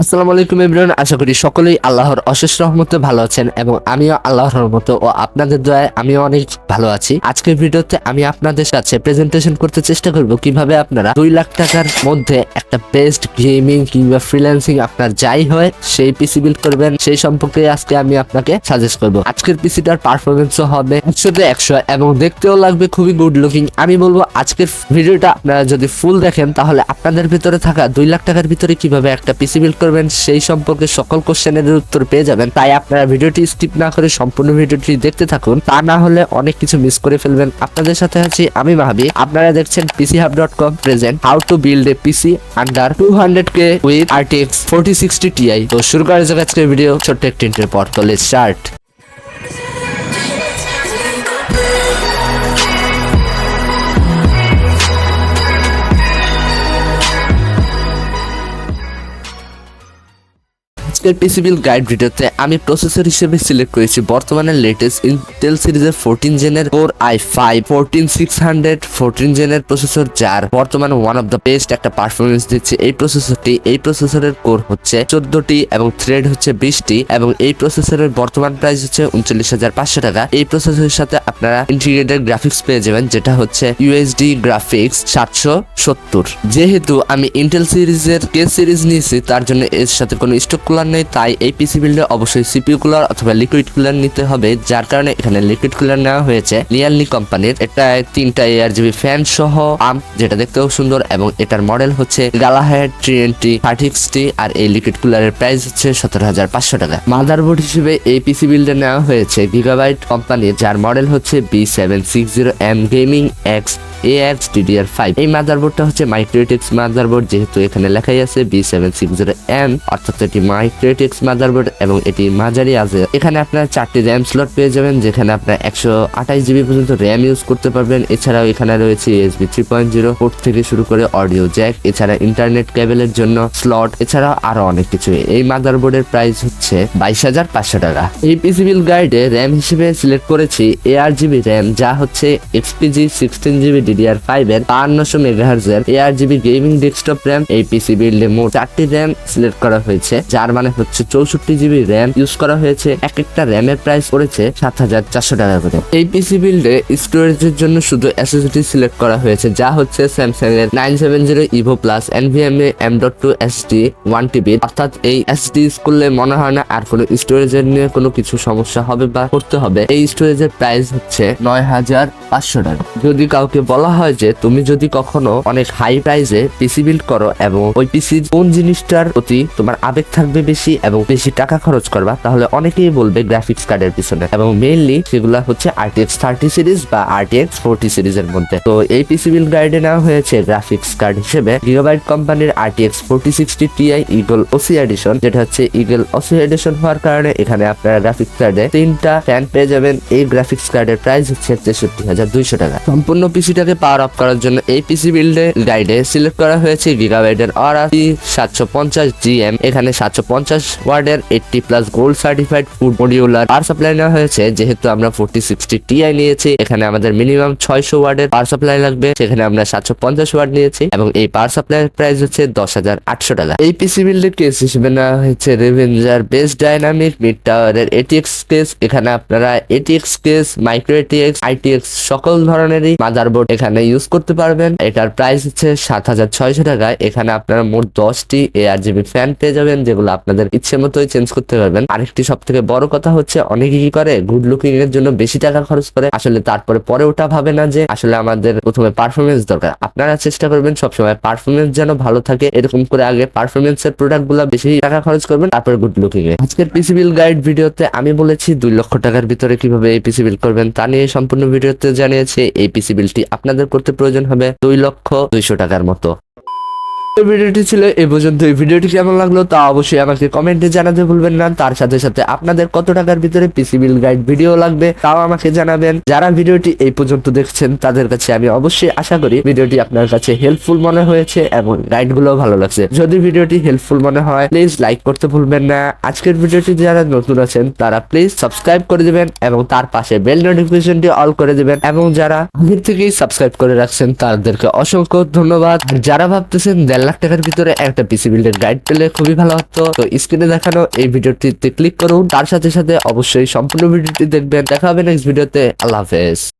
আসসালামু আলাইকুম এভরিওয়ান, আশা করি সকলেই আল্লাহর অশেষ রহমতে ভালো আছেন এবং আমিও আল্লাহর রহমতে ও আপনাদের দয়ায় আমিও অনেক ভালো আছি। আজকের ভিডিওতে আমি আপনাদের কাছে প্রেজেন্টেশন করতে চেষ্টা করব কিভাবে আপনারা 2 লাখ টাকার মধ্যে একটা বেস্ট গেমিং কিংবা ফ্রিল্যান্সিং আপনার যাই হয় সেই পিসি বিল্ড করবেন, সেই সম্পর্কে আজকে আমি আপনাকে সাজেস্ট করব। আজকের পিসিটার পারফরমেন্সও হবে 100তে 100 এবং দেখতেও লাগবে খুবই গুড লুকিং। আমি বলবো আজকের ভিডিওটা আপনারা যদি ফুল দেখেন তাহলে আপনাদের ভিতরে থাকা 2 লাখ টাকার ভিতরে কিভাবে একটা পিসি বিল্ড করবেন সেই সম্পর্কে সকল কোশ্চেনের উত্তর পেয়ে যাবেন। তাই আপনারা ভিডিওটি স্কিপ না করে সম্পূর্ণ ভিডিওটি দেখতে থাকুন, তা না হলে অনেক কিছু মিস করে ফেলবেন। আপনাদের সাথে আছি আমি মাহাবি, আপনারা দেখছেন pchub.com present how to build a PC under 200k with RTX 4060 Ti। তো শুরু করা যাক আজকের ভিডিও ছোট্ট একটি ইন্টারের পর। তো লেটস স্টার্ট। আজকের পিসি বিল্ড গাইড ভিডিওতে আমি প্রসেসর হিসেবে সিলেক্ট করেছি বর্তমানে লেটেস্ট ইন্টেল সিরিজের 14 জেনের কোর i5-14600 14 জেনের প্রসেসর, যার বর্তমানে ওয়ান অফ দ্য বেস্ট একটা পারফরমেন্স দিচ্ছে এই প্রসেসরটি। এই প্রসেসরের কোর হচ্ছে 14টি এবং থ্রেড হচ্ছে 20টি এবং এই প্রসেসরের বর্তমান প্রাইস হচ্ছে 39,500 টাকা। এই প্রসেসরের সাথে আপনারা ইন্টিগ্রেটেড গ্রাফিক্স পেয়ে যাবেন, যেটা হচ্ছে ইউএসডি গ্রাফিক্স 770। যেহেতু আমি ইন্টেল সিরিজের কে সিরিজ নিয়েছি তার জন্য এর সাথে কোনো স্টক কুলার নেই, তাই এই পিসি বিল্ডে অবশ্যই সিপিইউ কুলার অথবা লিকুইড কুলার নিতে হবে, যার কারণে এখানে লিকুইড কুলার নেওয়া হয়েছে লিয়ানলি কোম্পানির। এটা 3টা ARGB ফ্যান সহ আর্ম, যেটা দেখতেও সুন্দর এবং এটার মডেল হচ্ছে গালাহেড 3060 আর এই লিকুইড কুলারের প্রাইস হচ্ছে 17,500 টাকা। মাদারবোর্ড হিসেবে এই পিসি বিল্ডে নেওয়া হয়েছে গিগাবাইট কোম্পানির, যার মডেল হচ্ছে B760M gaming x AX DDR5। এই মাদারবোর্ডটা হচ্ছে মাইক্রোটিক্স মাদারবোর্ড, যেহেতু এখানে লেখাই আছে B760M, অর্থাৎ এটি মাইক্রোটিক্স মাদারবোর্ড এবং এটি মাঝারি আছে। এখানে আপনারা 4টি র্যাম স্লট পেয়ে যাবেন, যেখানে আপনারা 128 জিবি পর্যন্ত র্যাম ইউজ করতে পারবেন। এছাড়াও এখানে রয়েছে USB 3.0 পোর্ট থেকে শুরু করে অডিও জ্যাক, এছাড়া ইন্টারনেট কেবলের জন্য স্লট, এছাড়াও আরো অনেক কিছু। এই মাদারবোর্ডের প্রাইস হচ্ছে 22,500 টাকা। এই পিসি বিল্ড গাইডে র্যাম হিসেবে সিলেক্ট করেছি ARGB র্যাম, যা হচ্ছে XPG 16GB DDR5 এর 5200 MHz এর ARGB গেমিং ডেস্কটপ র্যাম। এই পিসি বিল্ডে মোট 4টি র্যাম সিলেক্ট করা হয়েছে, যার মানে হচ্ছে 64GB র্যাম ইউজ করা হয়েছে। এক একটা র্যামের প্রাইস পড়েছে 7,400 টাকা করে। এই পিসি বিল্ডে স্টোরেজের জন্য শুধু SSD সিলেক্ট করা হয়েছে, যা হচ্ছে স্যামসাং এর 970 EVO Plus NVMe M.2 SD 1TB। অর্থাৎ এই SSD ইউজ করলে মনে হয় না আর কোনো স্টোরেজের নিয়ে কোনো কিছু সমস্যা হবে বা করতে হবে। এই স্টোরেজের প্রাইস হচ্ছে 9,500 টাকা। যদি কাউকে বলা হয় যে তুমি যদি কখনো অনেক হাই প্রাইসে পিসি বিল্ড করো এবং ওই পিসির কোন জিনিসটার প্রতি তোমার আবেগ থাকবে বেশি এবং বেশি টাকা খরচ করবা, তাহলে অনেকেই বলবে গ্রাফিক্স কার্ডের পিছনে, এবং মেইনলি সেগুলা হচ্ছে RTX 30 সিরিজ বা RTX 40 সিরিজের মধ্যে। তো এই পিসি বিল্ড গাইডে নেওয়া হয়েছে গ্রাফিক্স কার্ড হিসেবে গিগাবাইট কোম্পানির RTX 4060 Ti eagle OC edition, যেটা হচ্ছে ইগল OC এডিশন হওয়ার কারণে এখানে আপনারা গ্রাফিক্স কার্ডে 3টা ফ্যান পেয়ে যাবেন। এই গ্রাফিক্স কার্ডের প্রাইস হচ্ছে 63,200 টাকা। সম্পূর্ণ পিসিটাকে পাওয়ার আপ করার জন্য এই পিসি বিল্ডে গাইডে সিলেক্ট করা হয়েছে গিগাবাইটের Aura 750 GM। এখানে 750 ওয়াটের 80+ gold certified food modular power supply নেওয়া হয়েছে। যেহেতু আমরা 4060 Ti নিয়েছি, এখানে আমাদের মিনিমাম 600 ওয়াটের পাওয়ার সাপ্লাই লাগবে, সেখানে আমরা 750 ওয়াট নিয়েছি এবং এই পাওয়ার সাপ্লাইয়ের প্রাইস হচ্ছে 10,800 টাকা। এই পিসি বিল্ডের কেস হিসেবে নেওয়া হয়েছে রেভেঞ্জার বেস্ট ডাইনামিক মিড টাওয়ারের ATX কেস। এখানে আপনারা ATX case, micro ATX, ITX সকল ধরনেরই মাদারবোর্ড এখানে ইউজ করতে পারবেন। এটার প্রাইস হচ্ছে 7,600 টাকা। এখানে আপনারা মোট 10টি ARGB ফ্যান পেয়ে যাবেন, যেগুলো আপনাদের ইচ্ছে মতোই চেঞ্জ করতে পারবেন। আরেকটি সব থেকে বড় কথা হচ্ছে অনেকে কি করে গুড লুকিং এর জন্য বেশি টাকা খরচ করে, আসলে তারপরে পরে ওটা ভাবে না যে আসলে আমাদের প্রথমে পারফরমেন্স দরকার। আপনারা চেষ্টা করবেন সবসময় পারফরমেন্স যেন ভালো থাকে, এরকম করে আগে পারফরমেন্স এর প্রোডাক্ট গুলা বেশি টাকা খরচ করবেন, তারপর গুড লুকিং এ। আজকের পিসি বিল্ড গাইড ভিডিওতে আমি বলেছি 2 লক্ষ টাকার ভিতরে কিভাবে এই পিসি বিল্ড করবেন তা নিয়ে সম্পূর্ণ ভিডিওতে জানিয়েছি। এই পিসি বিল্ডটি আপনাদের করতে প্রয়োজন হবে 2,200,000 টাকার মতো। ভিডিওটি ছিল এই পর্যন্ত। এই ভিডিওটি কেমন লাগলো তা অবশ্যই আমাকে কমেন্টে জানাতে ভুলবেন না। তার সাথে সাথে আপনাদের কত টাকার ভিতরে পিসি বিল্ড গাইড ভিডিও লাগবে তাও আমাকে জানাবেন। যারা ভিডিওটি এই পর্যন্ত দেখছেন তাদের কাছে আমি অবশ্যই আশা করি ভিডিওটি আপনার কাছে হেল্পফুল মনে হয়েছে এবং গাইড গুলো ভালো লাগছে। যদি ভিডিওটি হেল্পফুল মনে হয় প্লিজ লাইক করতে ভুলবেন না। আজকের ভিডিওটি যারা নতুন আছেন তারা প্লিজ সাবস্ক্রাইব করে দিবেন এবং তার পাশে বেল নোটিফিকেশনটি অল করে দিবেন, এবং যারা আগের থেকেই সাবস্ক্রাইব করে রাখছেন তাদেরকে অসংখ্য ধন্যবাদ। যারা ভাবতেছেন 1.5 লাখ টাকার ভিতরে একটা পিসি বিল্ডের গাইড পেলে খুবই ভালো হতো। তো স্ক্রিনে দেখানো এই ভিডিওটিতে ক্লিক করুন, তার সাথে সাথে অবশ্যই সম্পূর্ণ ভিডিওটি দেখবেন। দেখা হবে নেক্সট ভিডিওতে। আল্লাহ হাফেজ।